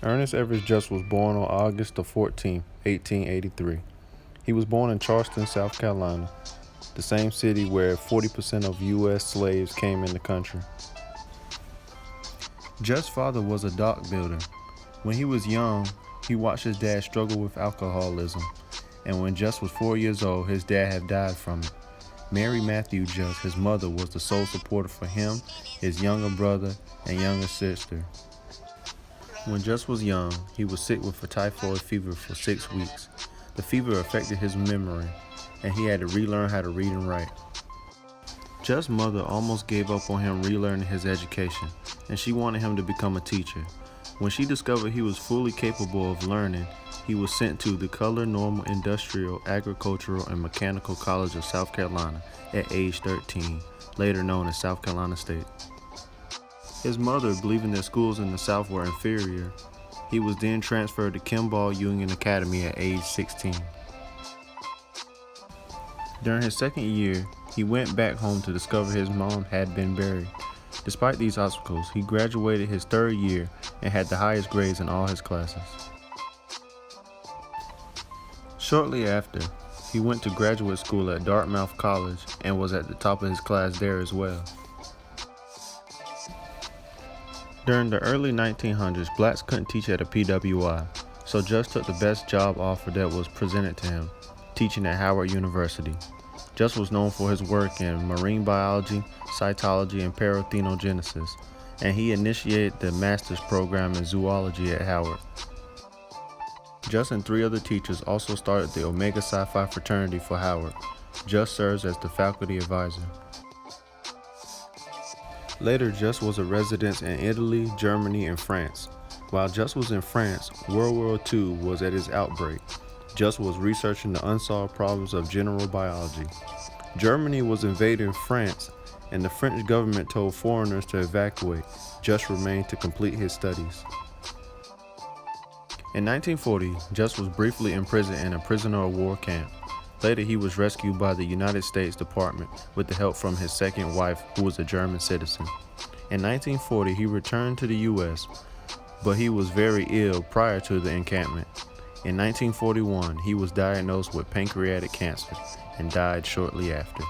Ernest Everett Just was born on August the 14th, 1883. He was born in Charleston, South Carolina, the same city where 40% of U.S. slaves came in the country. Just's father was a dock builder. When he was young, he watched his dad struggle with alcoholism, and when Just was 4 years old, his dad had died from it. Mary Matthew Just, his mother, was the sole supporter for him, his younger brother, and younger sister. When Just was young, he was sick with a typhoid fever for 6 weeks. The fever affected his memory, and he had to relearn how to read and write. Just's mother almost gave up on him relearning his education, and she wanted him to become a teacher. When she discovered he was fully capable of learning, he was sent to the Color Normal Industrial, Agricultural, and Mechanical College of South Carolina at age 13, later known as South Carolina State. His mother, believing that schools in the South were inferior, he was then transferred to Kimball Union Academy at age 16. During his second year, he went back home to discover his mom had been buried. Despite these obstacles, he graduated his third year and had the highest grades in all his classes. Shortly after, he went to graduate school at Dartmouth College and was at the top of his class there as well. During the early 1900s, blacks couldn't teach at a PWI, so Just took the best job offer that was presented to him, teaching at Howard University. Just was known for his work in marine biology, cytology, and parthenogenesis, and he initiated the master's program in zoology at Howard. Just and 3 other teachers also started the Omega Psi Phi fraternity for Howard. Just serves as the faculty advisor. Later, Just was a resident in Italy, Germany, and France. While Just was in France, World War II was at its outbreak. Just was researching the unsolved problems of general biology. Germany was invading France, and the French government told foreigners to evacuate. Just remained to complete his studies. In 1940, Just was briefly imprisoned in a prisoner of war camp. Later, he was rescued by the United States Department with the help from his second wife, who was a German citizen. In 1940, he returned to the U.S., but he was very ill prior to the encampment. In 1941, he was diagnosed with pancreatic cancer and died shortly after.